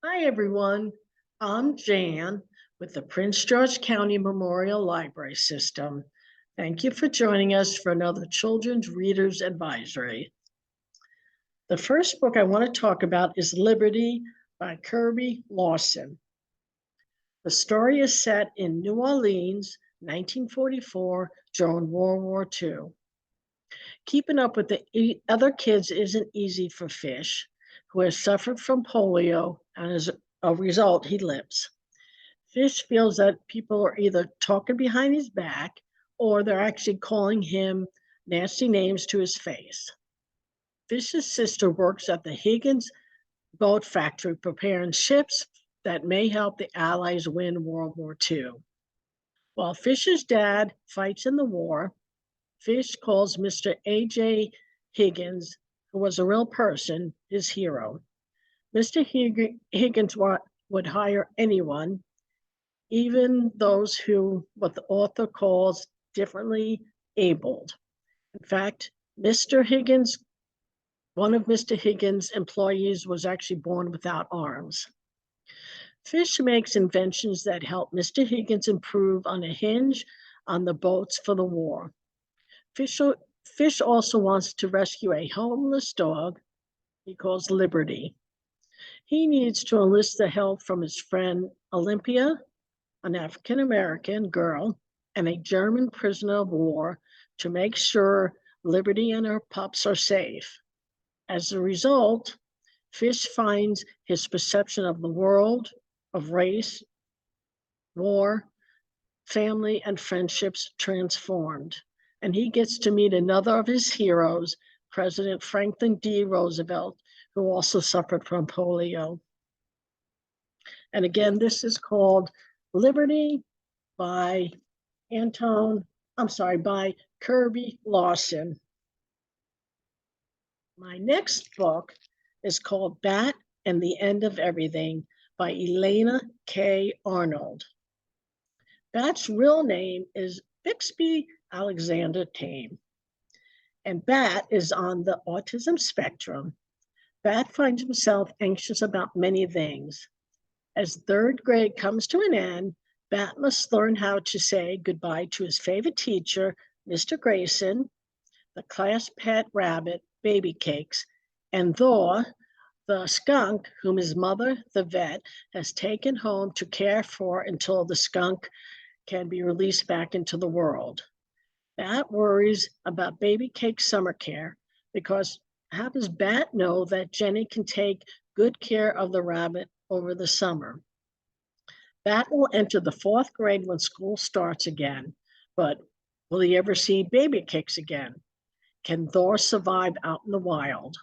Hi, everyone. I'm Jan with the Prince George County Memorial Library System. Thank you for joining us for another Children's Readers Advisory. The first book I want to talk about is Liberty by Kirby Lawson. The story is set in New Orleans, 1944, during World War II. Keeping up with the other kids isn't easy for Fish, who has suffered from polio, and as a result, he limps. Fish feels that people are either talking behind his back or they're actually calling him nasty names to his face. Fish's sister works at the Higgins boat factory preparing ships that may help the Allies win World War II. While Fish's dad fights in the war, Fish calls Mr. A.J. Higgins, who was a real person, his hero. Mr. Higgins would hire anyone, even those who, what the author calls, differently abled. In fact, one of Mr. Higgins' employees was actually born without arms. Fish makes inventions that help Mr. Higgins improve on a hinge on the boats for the war. Fish also wants to rescue a homeless dog he calls Liberty. He needs to enlist the help from his friend Olympia, an African American girl, and a German prisoner of war to make sure Liberty and her pups are safe. As a result, Fish finds his perception of the world, of race, war, family, and friendships transformed. And he gets to meet another of his heroes, President Franklin D. Roosevelt, who also suffered from polio. And again, this is called Liberty by by Kirby Lawson. My next book is called Bat and the End of Everything by Elena K. Arnold. Bat's real name is Bixby Alexander Tame, and Bat is on the autism spectrum. Bat finds himself anxious about many things. As third grade comes to an end, Bat must learn how to say goodbye to his favorite teacher, Mr. Grayson, the class pet rabbit, Baby Cakes, and Thor, the skunk whom his mother, the vet, has taken home to care for until the skunk can be released back into the world. Bat worries about Baby Cake's summer care because how does Bat know that Jenny can take good care of the rabbit over the summer? Bat will enter the fourth grade when school starts again, but will he ever see Baby Cakes again? Can Thor survive out in the wild?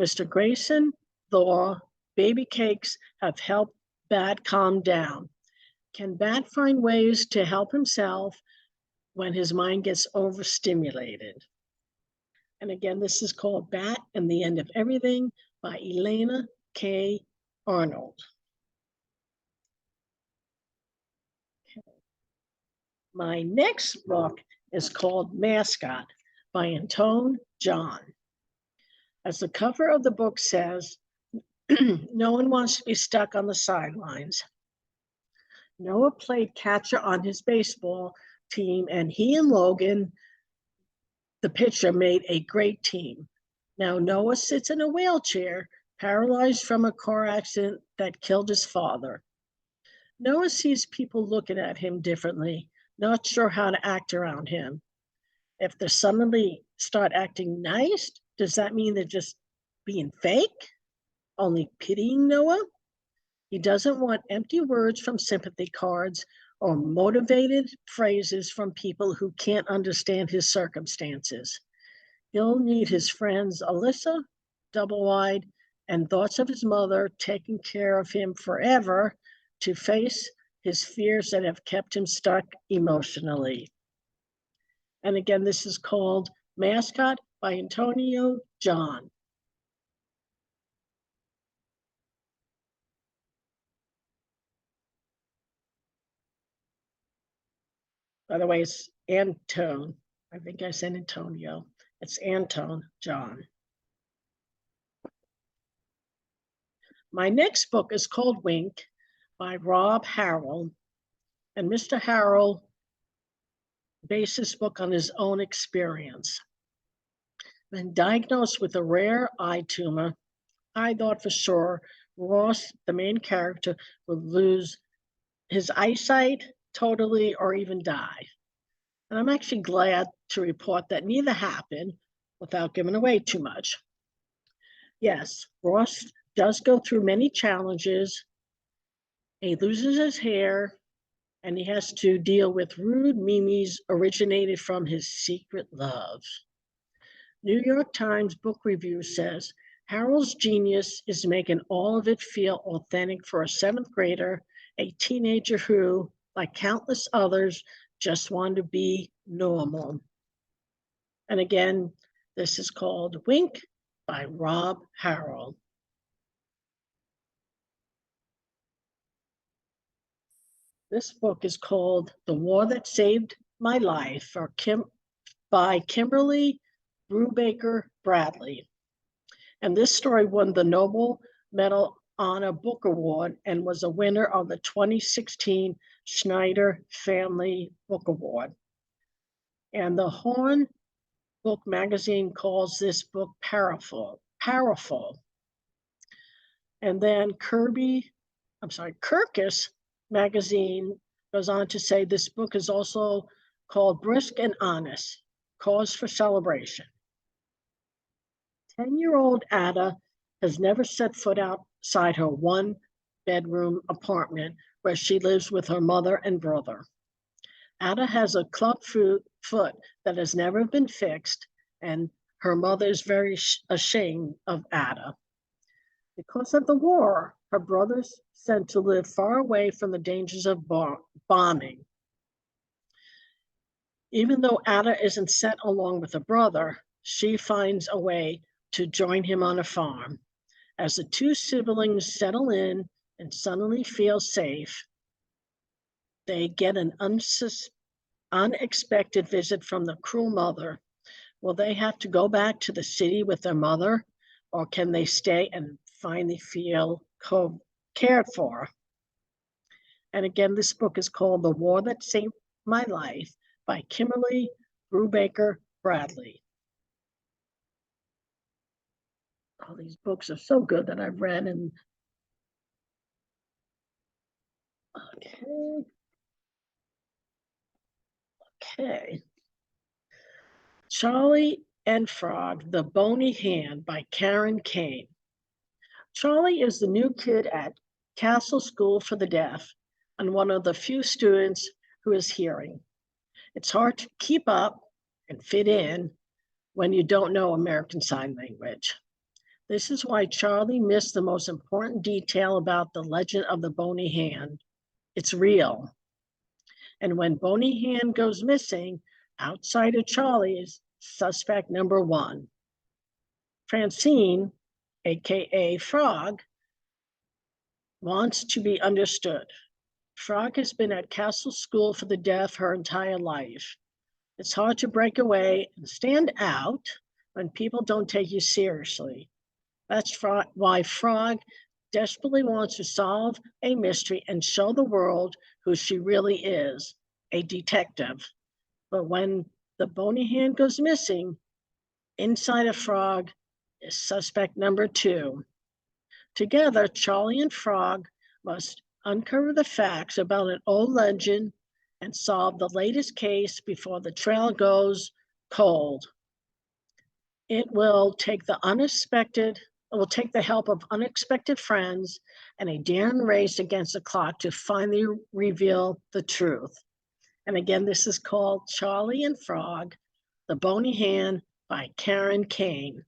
Mr. Grayson, Thor, Baby Cakes have helped Bat calm down. Can Bat find ways to help himself when his mind gets overstimulated? And again, this is called Bat and the End of Everything by Elena K. Arnold. Okay. My next book is called Mascot by Antone John. As the cover of the book says, no one wants to be stuck on the sidelines. Noah played catcher on his baseball team, and he and Logan, the pitcher, made a great team. Now Noah sits in a wheelchair, paralyzed from a car accident that killed his father. Noah sees people looking at him differently, not sure how to act around him. If they suddenly start acting nice, does that mean they're just being fake? Only pitying Noah? He doesn't want empty words from sympathy cards or motivated phrases from people who can't understand his circumstances. He'll need his friends Alyssa, double-wide, and thoughts of his mother taking care of him forever to face his fears that have kept him stuck emotionally. And again, this is called Mascot by Antonio John. By the way, it's Antone. I think I said Antonio. It's Antone John. My next book is called Wink by Rob Harrell. And Mr. Harrell based this book on his own experience. When diagnosed with a rare eye tumor, I thought for sure Ross, the main character, would lose his eyesight totally or even die. And I'm actually glad to report that neither happened without giving away too much. Yes, Ross does go through many challenges. He loses his hair and he has to deal with rude memes originated from his secret love. New York Times book review says Harrell's genius is making all of it feel authentic for a seventh grader, a teenager who, like countless others, just wanted to be normal. And again, this is called Wink by Rob Harrell. This book is called The War That Saved My Life by Kimberly Brubaker Bradley. And this story won the Nobel Medal Honor Book Award and was a winner of the 2016 Schneider Family Book Award. And the Horn Book Magazine calls this book powerful. And then Kirkus Magazine goes on to say this book is also called Brisk and Honest, Cause for Celebration. 10-year-old Ada has never set foot outside her one-bedroom apartment where she lives with her mother and brother. Ada has a club foot that has never been fixed, and her mother is very ashamed of Ada. Because of the war, her brother's sent to live far away from the dangers of bombing. Even though Ada isn't sent along with her brother, she finds a way to join him on a farm. As the two siblings settle in and suddenly feel safe, they get an unexpected visit from the cruel mother. Will they have to go back to the city with their mother, or can they stay and finally feel cared for? And again, this book is called The War That Saved My Life by Kimberly Brubaker Bradley. All these books are so good that I've read. And okay. Charlie and Frog, The Bony Hand by Karen Kane. Charlie is the new kid at Castle School for the Deaf and one of the few students who is hearing. It's hard to keep up and fit in when you don't know American Sign Language. This is why Charlie missed the most important detail about the legend of the bony hand. It's real. And when Bony Hand goes missing, outside of Charlie is suspect number one. Francine, aka Frog, wants to be understood. Frog has been at Castle School for the Deaf her entire life. It's hard to break away and stand out when people don't take you seriously. That's why Frog desperately wants to solve a mystery and show the world who she really is, a detective. But when the bony hand goes missing, inside of Frog is suspect number two. Together, Charlie and Frog must uncover the facts about an old legend and solve the latest case before the trail goes cold. It will take the help of unexpected friends and a daring race against the clock to finally reveal the truth. And again, this is called Charlie and Frog, The Bony Hand by Karen Kane.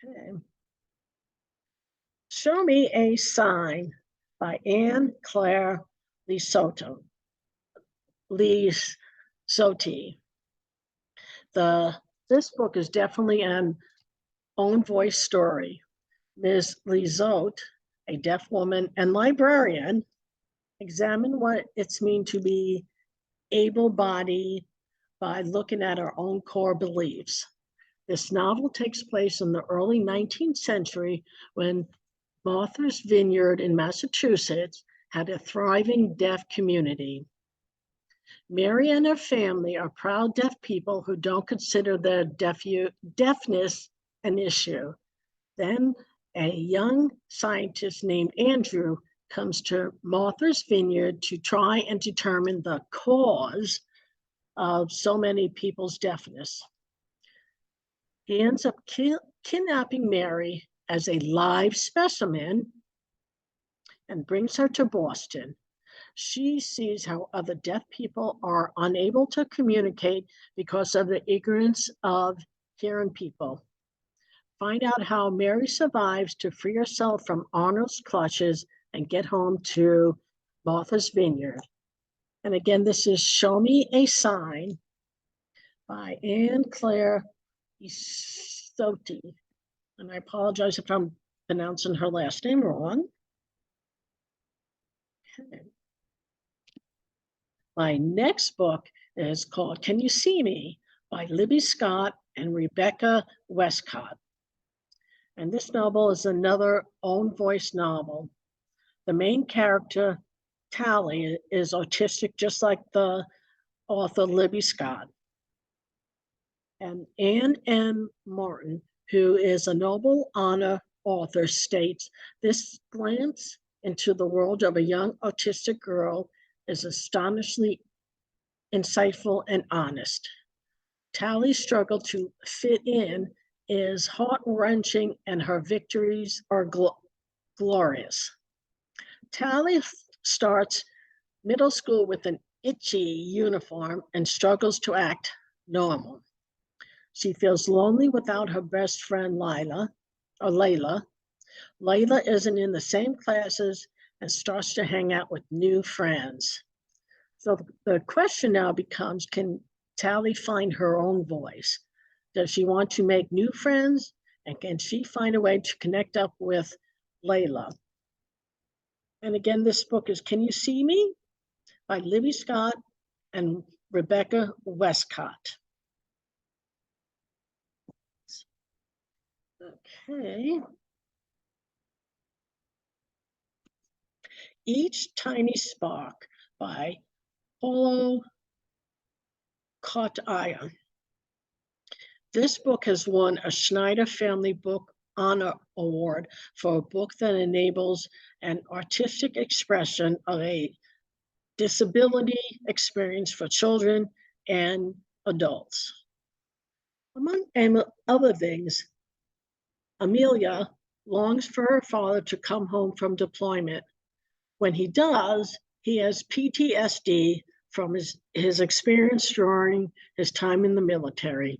Okay. Show Me a Sign by Anne Claire Lisotti. This book is definitely an own voice story. Ms. Lisotte, a deaf woman and librarian, examine what it's mean to be able-bodied by looking at our own core beliefs. This novel takes place in the early 19th century when Martha's Vineyard in Massachusetts had a thriving deaf community. Mary and her family are proud deaf people who don't consider their deafness an issue. Then a young scientist named Andrew comes to Martha's Vineyard to try and determine the cause of so many people's deafness. He ends up kidnapping Mary as a live specimen and brings her to Boston. She sees how other deaf people are unable to communicate because of the ignorance of hearing people. Find out how Mary survives to free herself from Arnold's clutches and get home to Martha's Vineyard. And again, this is Show Me a Sign by Anne Claire Isotti. And I apologize if I'm pronouncing her last name wrong. Okay. My next book is called Can You See Me by Libby Scott and Rebecca Westcott. And this novel is another own voice novel. The main character, Tally, is autistic, just like the author Libby Scott. And Anne M. Martin, who is a Nobel Honor author, states, this glance into the world of a young autistic girl is astonishingly insightful and honest. Tally's struggle to fit in is heart-wrenching and her victories are glorious. Tally starts middle school with an itchy uniform and struggles to act normal. She feels lonely without her best friend Layla. Layla isn't in the same classes and starts to hang out with new friends. So the question now becomes, can Tally find her own voice? Does she want to make new friends? And can she find a way to connect up with Layla? And again, this book is Can You See Me by Libby Scott and Rebecca Westcott. Okay. Each Tiny Spark by Paulo Coelho. This book has won a Schneider Family Book Honor Award for a book that enables an artistic expression of a disability experience for children and adults. Among other things, Amelia longs for her father to come home from deployment. When he does, he has PTSD from his experience during his time in the military.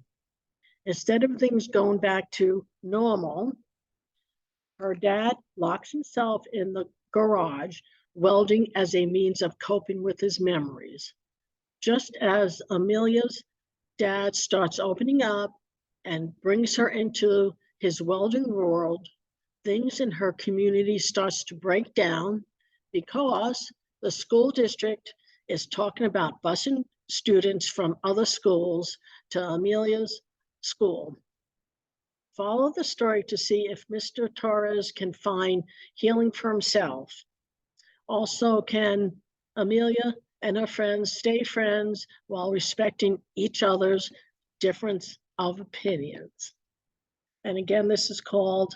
Instead of things going back to normal, her dad locks himself in the garage, welding as a means of coping with his memories. Just as Amelia's dad starts opening up and brings her into his welding world, things in her community starts to break down because the school district is talking about busing students from other schools to Amelia's school. Follow the story to see if Mr. Torres can find healing for himself. Also, can Amelia and her friends stay friends while respecting each other's difference of opinions? And again, this is called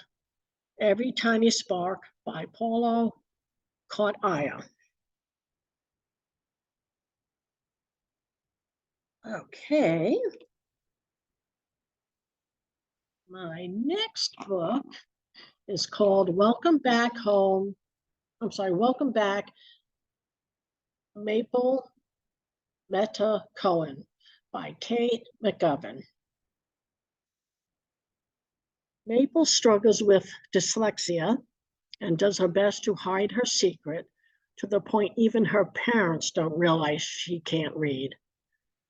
Every Tiny Spark by Paulo Coelho. Okay. My next book is called Welcome Back, Maple Meta Cohen by Kate McGovern. Maple struggles with dyslexia and does her best to hide her secret, to the point even her parents don't realize she can't read.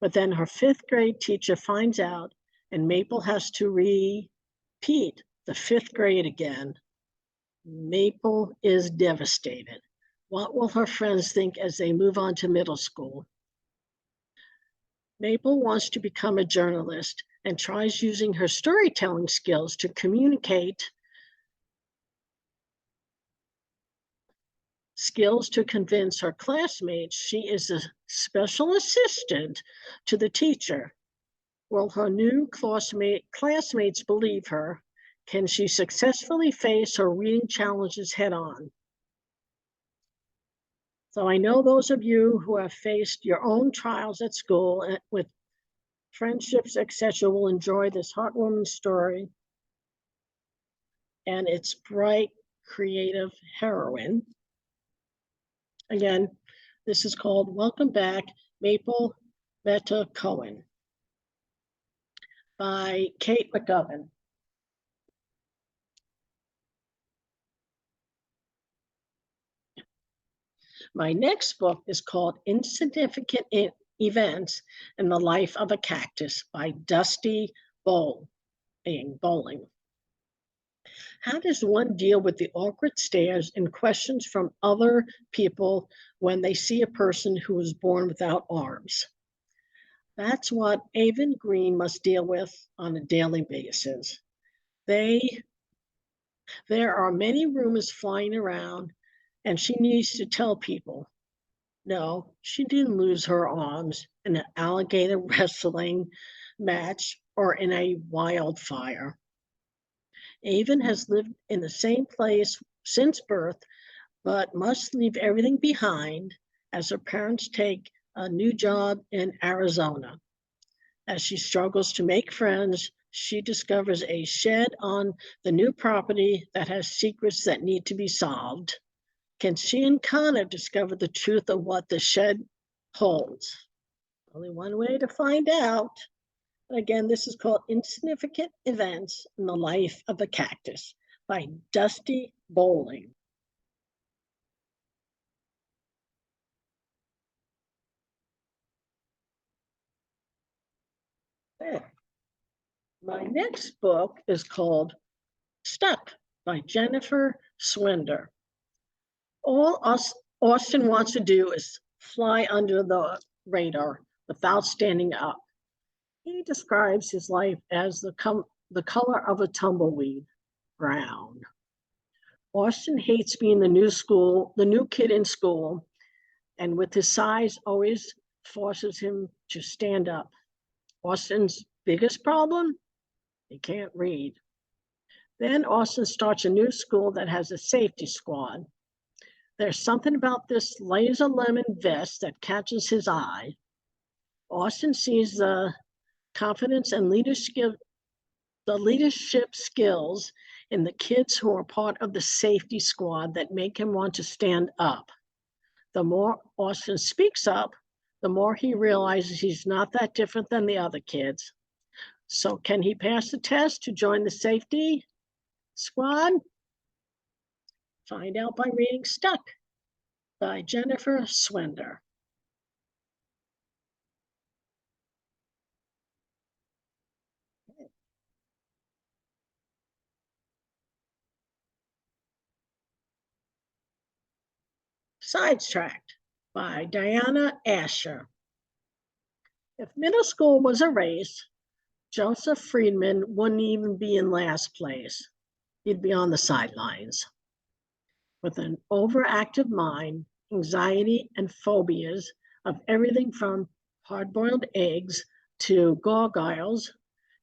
But then her 5th grade teacher finds out, and Maple has to repeat the 5th grade again. Maple is devastated. What will her friends think as they move on to middle school? Maple wants to become a journalist and tries using her storytelling skills to communicate skills to convince her classmates she is a special assistant to the teacher. Will her new classmates believe her? Can she successfully face her reading challenges head on? So I know those of you who have faced your own trials at school with friendships, etc., will enjoy this heartwarming story and its bright, creative heroine. Again, this is called Welcome Back, Maple Meta Cohen by Kate McGovern. My next book is called Insignificant Events in the Life of a Cactus by Dusty Bowling. How does one deal with the awkward stares and questions from other people when they see a person who was born without arms? That's what Avon Green must deal with on a daily basis. There are many rumors flying around, and she needs to tell people, no, she didn't lose her arms in an alligator wrestling match or in a wildfire. Avon has lived in the same place since birth, but must leave everything behind as her parents take a new job in Arizona. As she struggles to make friends, she discovers a shed on the new property that has secrets that need to be solved. Can she and Connor discover the truth of what the shed holds? Only one way to find out. Again, this is called Insignificant Events in the Life of a Cactus by Dusty Bowling. My next book is called Stuck by Jennifer Swinder. All Austin wants to do is fly under the radar without standing up. He describes his life as the color of a tumbleweed, brown. Austin hates being the new kid in school, and with his size always forces him to stand up. Austin's biggest problem? He can't read. Then Austin starts a new school that has a safety squad. There's something about this laser lemon vest that catches his eye. Austin sees the confidence and leadership skills in the kids who are part of the safety squad that make him want to stand up. The more Austin speaks up, the more he realizes he's not that different than the other kids. So can he pass the test to join the safety squad? Find out by reading Stuck by Jennifer Swinder. Sidetracked by Diana Asher. If middle school was a race, Joseph Friedman wouldn't even be in last place. He'd be on the sidelines. With an overactive mind, anxiety, and phobias of everything from hard-boiled eggs to gargoyles,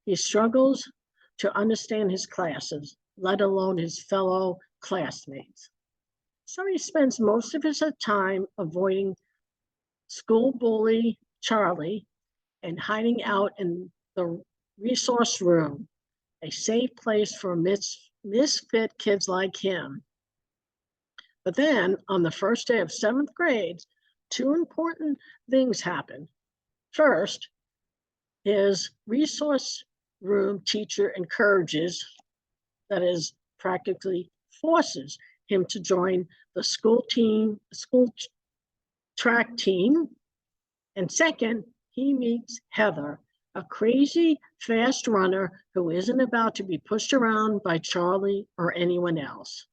he struggles to understand his classes, let alone his fellow classmates. So he spends most of his time avoiding school bully Charlie and hiding out in the resource room, a safe place for misfit kids like him. But then, on the first day of 7th grade, two important things happen. First, his resource room teacher encourages, that is, practically forces him to join the school track team. And second, he meets Heather, a crazy, fast runner who isn't about to be pushed around by Charlie or anyone else.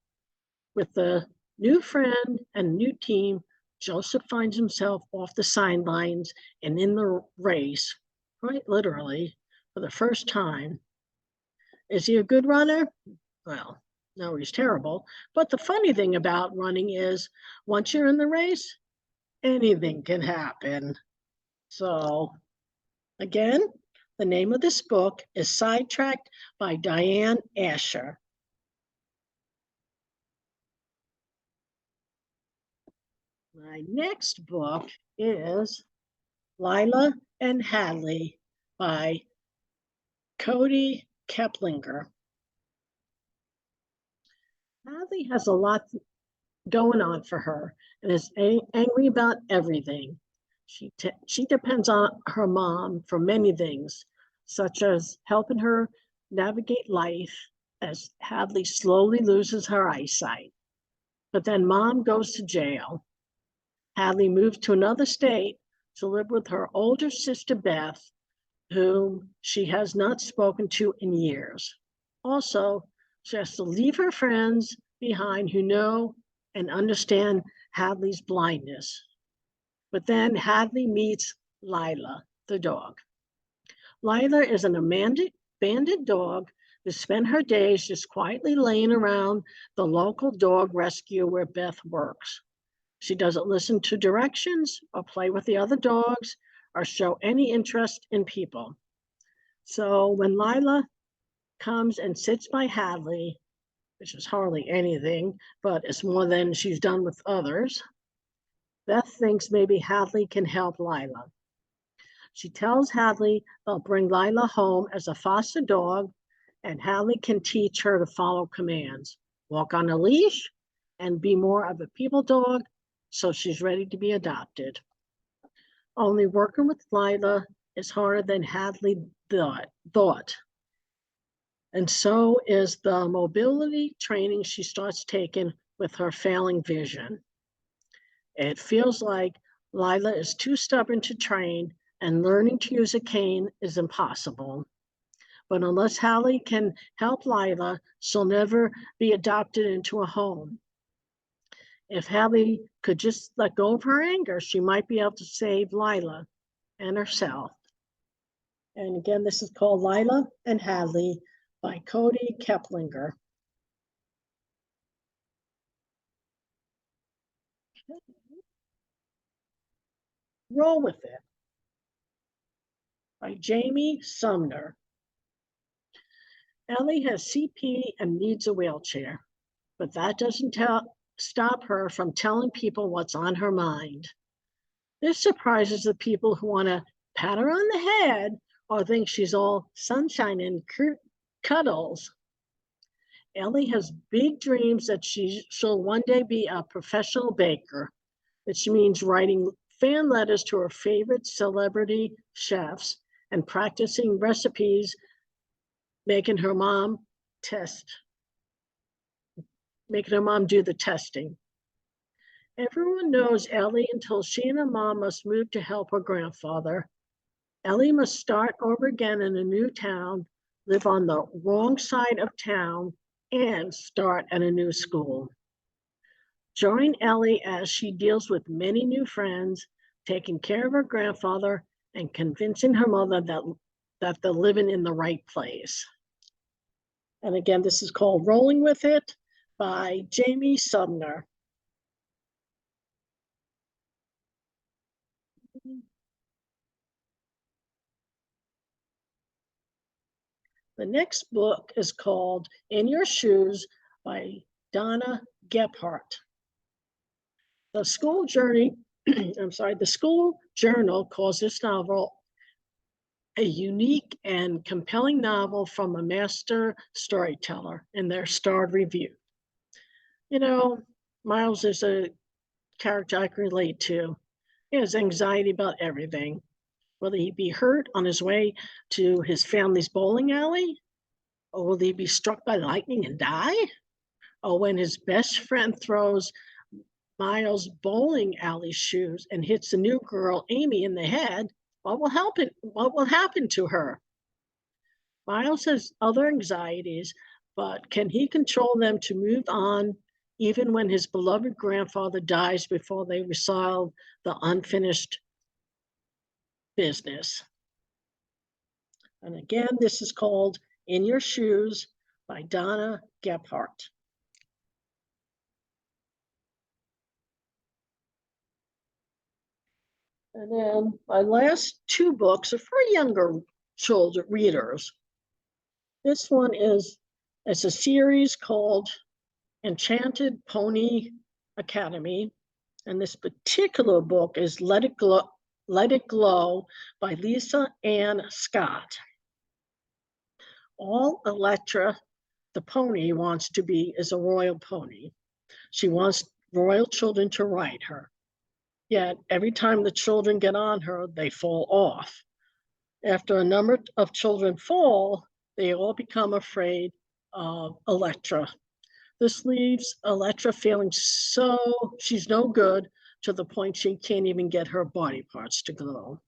With the new friend and new team, Joseph finds himself off the sidelines and in the race, quite literally, for the first time. Is he a good runner? Well, no, he's terrible. But the funny thing about running is once you're in the race, anything can happen. So, again, the name of this book is Sidetracked by Diane Asher. My next book is Lila and Hadley by Cody Keplinger. Hadley has a lot going on for her and is angry about everything. She depends on her mom for many things, such as helping her navigate life as Hadley slowly loses her eyesight. But then mom goes to jail. Hadley moves to another state to live with her older sister Beth, whom she has not spoken to in years. Also, she has to leave her friends behind who know and understand Hadley's blindness. But then Hadley meets Lila, the dog. Lila is an abandoned dog who spent her days just quietly laying around the local dog rescue where Beth works. She doesn't listen to directions or play with the other dogs or show any interest in people. So when Lila comes and sits by Hadley, which is hardly anything, but it's more than she's done with others, Beth thinks maybe Hadley can help Lila. She tells Hadley they'll bring Lila home as a foster dog, and Hadley can teach her to follow commands, walk on a leash, and be more of a people dog, so she's ready to be adopted. Only working with Lila is harder than Hadley thought. And so is the mobility training she starts taking with her failing vision. It feels like Lila is too stubborn to train, and learning to use a cane is impossible. But unless Hadley can help Lila, she'll never be adopted into a home. If Hadley could just let go of her anger, she might be able to save Lila and herself. And again, this is called Lila and Hadley by Cody Keplinger. Roll with It by Jamie Sumner. Ellie has CP and needs a wheelchair, but that doesn't stop her from telling people what's on her mind. This surprises the people who want to pat her on the head or think she's all sunshine and cuddles. Ellie has big dreams that she'll one day be a professional baker, which means writing fan letters to her favorite celebrity chefs and practicing recipes, making her mom do the testing. Everyone knows Ellie until she and her mom must move to help her grandfather. Ellie must start over again in a new town, live on the wrong side of town, and start at a new school. Join Ellie as she deals with many new friends, taking care of her grandfather, and convincing her mother that they're living in the right place. And again, this is called Rolling With It by Jamie Sumner. The next book is called In Your Shoes by Donna Gephardt. The school journal calls this novel a unique and compelling novel from a master storyteller in their starred review. You know, Miles is a character I can relate to. He has anxiety about everything. Will he be hurt on his way to his family's bowling alley? Or will he be struck by lightning and die? Or when his best friend throws Miles' bowling alley shoes and hits the new girl, Amy, in the head, what will happen to her? Miles has other anxieties, but can he control them to move on even when his beloved grandfather dies before they resolve the unfinished business. And again, this is called In Your Shoes by Donna Gephardt. And then my last two books are for younger children readers. This one is it's a series called Enchanted Pony Academy. And this particular book is Let It Glow by Lisa Ann Scott. All Electra, the pony, wants to be is a royal pony. She wants royal children to ride her. Yet every time the children get on her, they fall off. After a number of children fall, they all become afraid of Electra. This leaves Electra feeling so she's no good, to the point she can't even get her body parts to glow.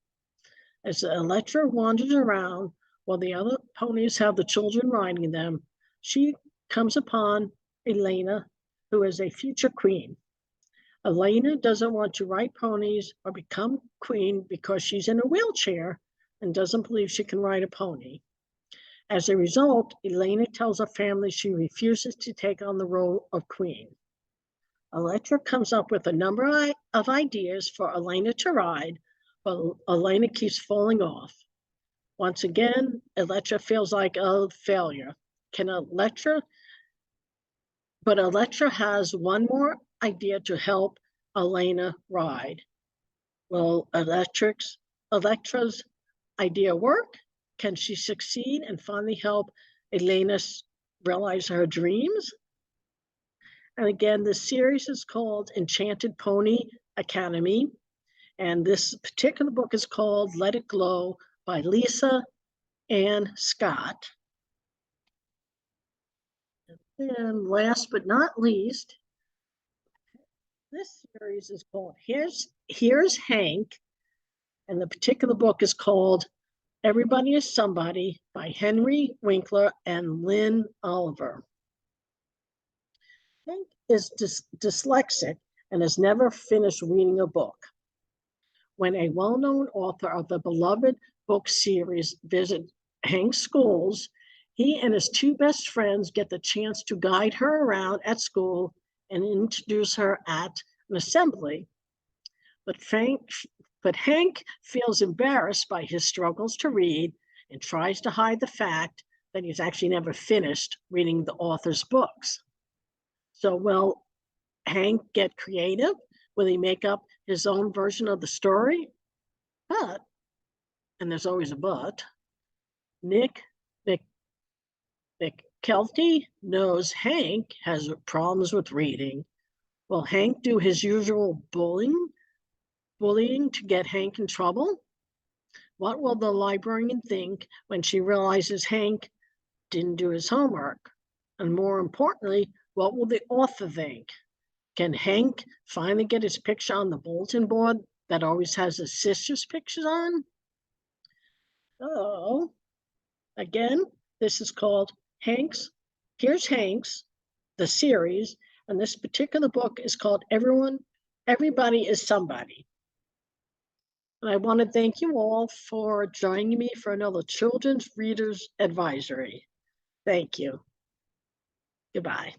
As Electra wanders around while the other ponies have the children riding them, she comes upon Elena, who is a future queen. Elena doesn't want to ride ponies or become queen because she's in a wheelchair and doesn't believe she can ride a pony. As a result, Elena tells her family she refuses to take on the role of queen. Electra comes up with a number of ideas for Elena to ride, but Elena keeps falling off. Once again, Electra feels like a failure. But Electra has one more idea to help Elena ride. Will Electra's idea work? Can she succeed and finally help Elena realize her dreams? And again, this series is called Enchanted Pony Academy. And this particular book is called Let It Glow by Lisa Ann Scott. And last but not least, this series is called Here's Hank. And the particular book is called Everybody is Somebody by Henry Winkler and Lynn Oliver. Hank is dyslexic and has never finished reading a book. When a well-known author of the beloved book series visits Hank's schools, he and his two best friends get the chance to guide her around at school and introduce her at an assembly. But Hank feels embarrassed by his struggles to read and tries to hide the fact that he's actually never finished reading the author's books. So will Hank get creative? Will he make up his own version of the story? But, and there's always a but, Nick Kelty knows Hank has problems with reading. Will Hank do his usual bullying to get Hank in trouble? What will the librarian think when she realizes Hank didn't do his homework? And more importantly, what will the author think? Can Hank finally get his picture on the bulletin board that always has his sister's pictures on? So, again, this is called Here's Hank's, the series, and this particular book is called Everybody is Somebody. And I want to thank you all for joining me for another Children's Readers Advisory. Thank you. Goodbye.